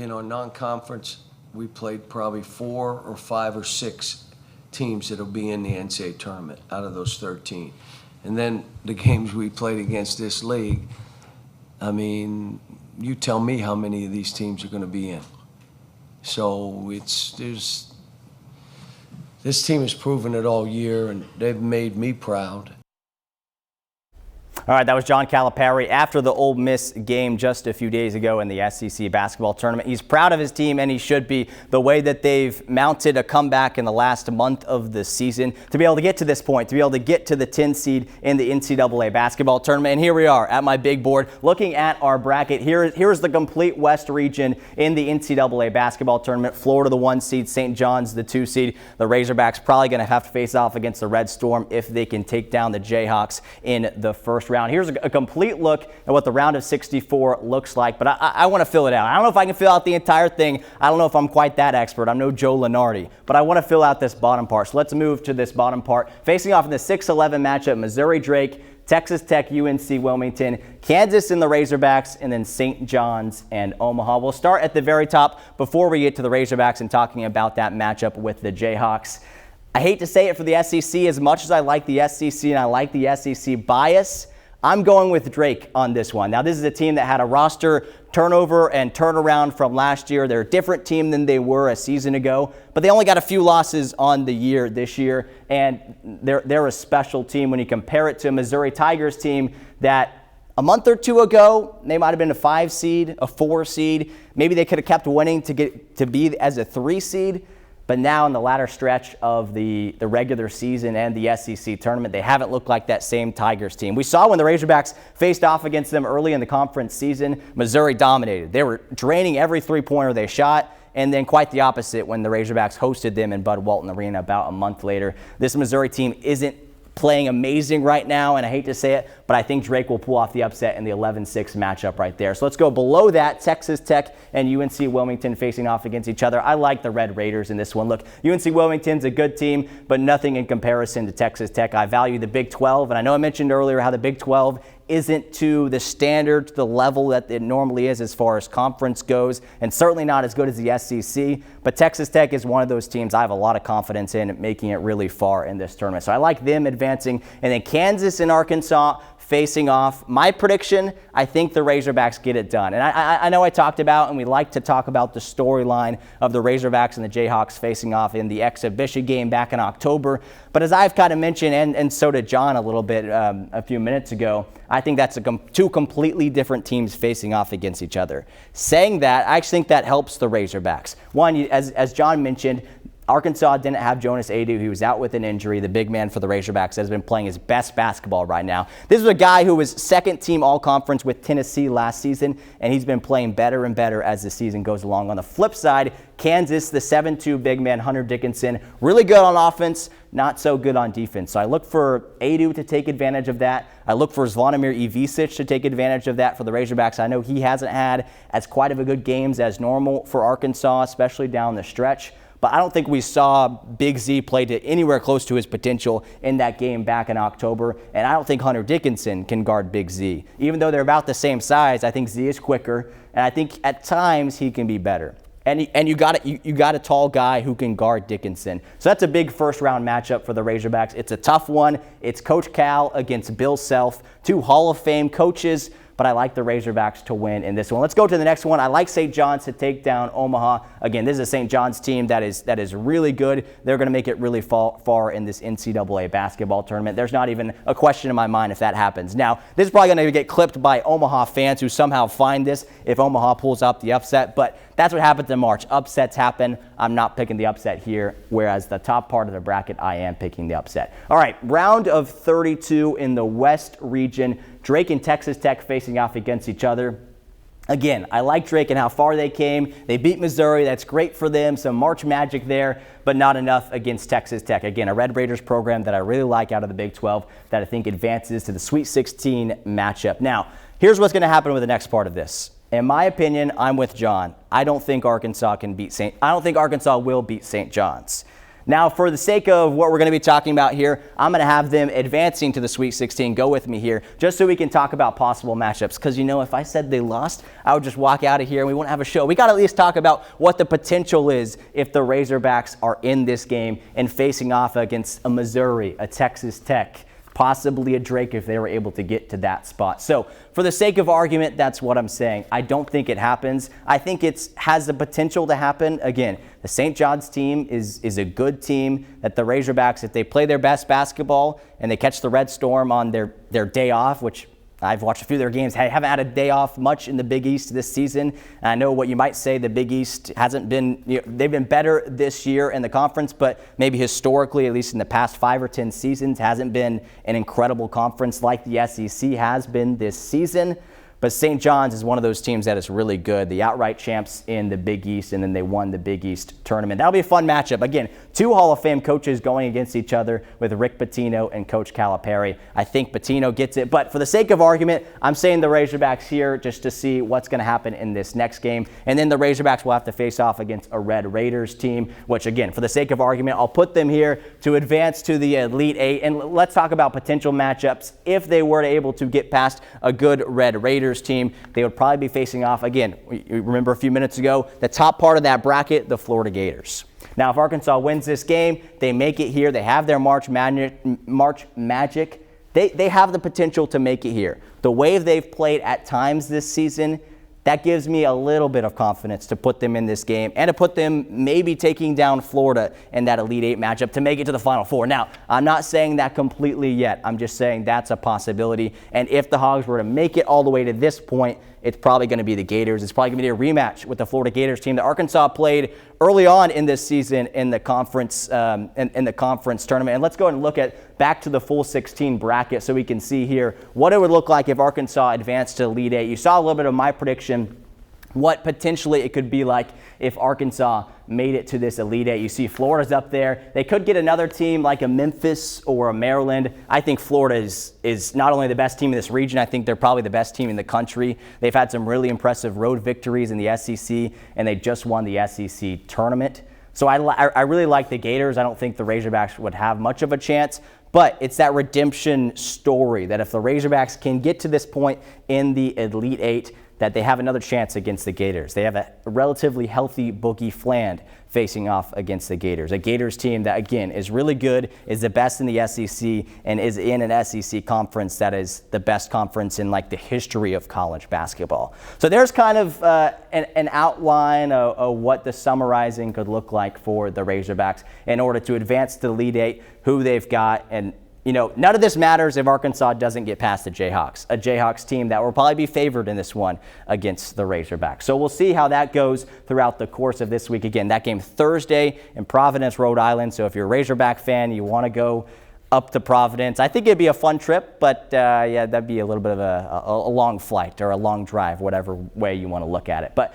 in our non-conference, we played probably 4 or 5 or 6 teams that'll be in the NCAA tournament out of those 13. And then the games we played against this league, I mean, you tell me how many of these teams are going to be in. So this team has proven it all year, and they've made me proud. All right, that was John Calipari after the Ole Miss game just a few days ago in the SEC basketball tournament. He's proud of his team, and he should be, the way that they've mounted a comeback in the last month of the season to be able to get to this point, to be able to get to the 10 seed in the NCAA basketball tournament. And here we are at my big board looking at our bracket. Here's the complete West region in the NCAA basketball tournament. Florida, the 1 seed, St. John's, the 2 seed. The Razorbacks probably going to have to face off against the Red Storm if they can take down the Jayhawks in the first round. Here's a complete look at what the round of 64 looks like, but I want to fill it out. I don't know if I can fill out the entire thing. I don't know if I'm quite that expert. I'm no Joe Lenardi, but I want to fill out this bottom part. So let's move to this bottom part. Facing off in the 6-11 matchup, Missouri-Drake, Texas Tech, UNC Wilmington, Kansas and the Razorbacks, and then St. John's and Omaha. We'll start at the very top before we get to the Razorbacks and talking about that matchup with the Jayhawks. I hate to say it for the SEC, as much as I like the SEC and I like the SEC bias, I'm going with Drake on this one. Now, this is a team that had a roster turnover and turnaround from last year. They're a different team than they were a season ago, but they only got a few losses on the year this year, and they're a special team when you compare it to a Missouri Tigers team that a month or two ago, they might have been a 5 seed, a 4 seed. Maybe they could have kept winning to get to be as a 3 seed. But now in the latter stretch of the regular season and the SEC tournament, they haven't looked like that same Tigers team. We saw when the Razorbacks faced off against them early in the conference season, Missouri dominated. They were draining every three-pointer they shot, and then quite the opposite when the Razorbacks hosted them in Bud Walton Arena about a month later. This Missouri team isn't playing amazing right now, and I hate to say it, but I think Drake will pull off the upset in the 11-6 matchup right there. So let's go below that. Texas Tech and UNC Wilmington facing off against each other. I like the Red Raiders in this one. Look, UNC Wilmington's a good team, but nothing in comparison to Texas Tech. I value the Big 12, and I know I mentioned earlier how the Big 12 isn't to the standard, to the level that it normally is as far as conference goes, and certainly not as good as the SEC. But Texas Tech is one of those teams I have a lot of confidence in making it really far in this tournament. So I like them advancing. And then Kansas and Arkansas facing off. My prediction, I think the Razorbacks get it done. And I know I talked about, and we like to talk about the storyline of the Razorbacks and the Jayhawks facing off in the exhibition game back in October. But as I've kind of mentioned, and so did John a little bit a few minutes ago, I think that's two completely different teams facing off against each other. Saying that, I actually think that helps the Razorbacks. One, as John mentioned, Arkansas didn't have Jonas Adu. He was out with an injury, the big man for the Razorbacks that has been playing his best basketball right now. This is a guy who was second-team all-conference with Tennessee last season, and he's been playing better and better as the season goes along. On the flip side, Kansas, the 7'2 big man, Hunter Dickinson, really good on offense, not so good on defense. So I look for Adu to take advantage of that. I look for Zvonimir Ivisic to take advantage of that for the Razorbacks. I know he hasn't had as quite of a good games as normal for Arkansas, especially down the stretch. But I don't think we saw Big Z play to anywhere close to his potential in that game back in October. And I don't think Hunter Dickinson can guard Big Z. Even though they're about the same size, I think Z is quicker. And I think at times he can be better. And you got a tall guy who can guard Dickinson. So that's a big first-round matchup for the Razorbacks. It's a tough one. It's Coach Cal against Bill Self, 2 Hall of Fame coaches. But I like the Razorbacks to win in this one. Let's go to the next one. I like St. John's to take down Omaha. Again, this is a St. John's team that is really good. They're going to make it really far in this NCAA basketball tournament. There's not even a question in my mind if that happens. Now, this is probably going to get clipped by Omaha fans who somehow find this if Omaha pulls up the upset. But that's what happens in March. Upsets happen. I'm not picking the upset here, whereas the top part of the bracket, I am picking the upset. All right, round of 32 in the West region. Drake and Texas Tech facing off against each other. Again, I like Drake and how far they came. They beat Missouri. That's great for them. Some March magic there, but not enough against Texas Tech. Again, a Red Raiders program that I really like out of the Big 12 that I think advances to the Sweet 16 matchup. Now, here's what's going to happen with the next part of this. In my opinion, I'm with John. I don't think Arkansas will beat St. John's. Now, for the sake of what we're going to be talking about here, I'm going to have them advancing to the Sweet 16. Go with me here, just so we can talk about possible matchups. Because, you know, if I said they lost, I would just walk out of here and we wouldn't have a show. We got to at least talk about what the potential is if the Razorbacks are in this game and facing off against a Missouri, a Texas Tech, possibly a Drake if they were able to get to that spot. So for the sake of argument, that's what I'm saying. I don't think it happens. I think it has the potential to happen. Again, the St. John's team is a good team that the Razorbacks, if they play their best basketball and they catch the Red Storm on their day off, which I've watched a few of their games. I haven't had a day off much in the Big East this season. And I know what you might say, the Big East hasn't been, they've been better this year in the conference, but maybe historically, at least in the past 5 or 10 seasons, hasn't been an incredible conference like the SEC has been this season. But St. John's is one of those teams that is really good. The outright champs in the Big East, and then they won the Big East tournament. That'll be a fun matchup. Again, 2 Hall of Fame coaches going against each other with Rick Pitino and Coach Calipari. I think Pitino gets it, but for the sake of argument, I'm saying the Razorbacks here just to see what's going to happen in this next game. And then the Razorbacks will have to face off against a Red Raiders team, which again, for the sake of argument, I'll put them here to advance to the Elite Eight. And let's talk about potential matchups. If they were able to get past a good Red Raiders team, they would probably be facing off, again, you remember a few minutes ago, the top part of that bracket, the Florida Gators. Now, if Arkansas wins this game, they make it here. They have their March Magic. They have the potential to make it here. The way they've played at times this season, that gives me a little bit of confidence to put them in this game and to put them maybe taking down Florida in that Elite Eight matchup to make it to the Final Four. Now, I'm not saying that completely yet. I'm just saying that's a possibility. And if the Hogs were to make it all the way to this point, it's probably going to be the Gators. It's probably going to be a rematch with the Florida Gators team that Arkansas played early on in this season in the conference in the conference tournament. And let's go and look at back to the full 16 bracket so we can see here what it would look like if Arkansas advanced to Elite Eight. You saw a little bit of my prediction, what potentially it could be like if Arkansas made it to this Elite Eight. You see Florida's up there. They could get another team like a Memphis or a Maryland. I think Florida is not only the best team in this region, I think they're probably the best team in the country. They've had some really impressive road victories in the SEC, and they just won the SEC tournament. So I really like the Gators. I don't think the Razorbacks would have much of a chance, but it's that redemption story that if the Razorbacks can get to this point in the Elite Eight, that they have another chance against the Gators. They have a relatively healthy Boogie Fland facing off against the Gators. A Gators team that, again, is really good, is the best in the SEC, and is in an SEC conference that is the best conference in like the history of college basketball. So there's kind of an outline of what the summarizing could look like for the Razorbacks in order to advance to the Elite Eight, who they've got, and you know, none of this matters if Arkansas doesn't get past the Jayhawks, a Jayhawks team that will probably be favored in this one against the Razorbacks. So we'll see how that goes throughout the course of this week. Again, that game Thursday in Providence, Rhode Island. So if you're a Razorback fan, you want to go up to Providence. I think it'd be a fun trip, but yeah, that'd be a little bit of a long flight or a long drive, whatever way you want to look at it. But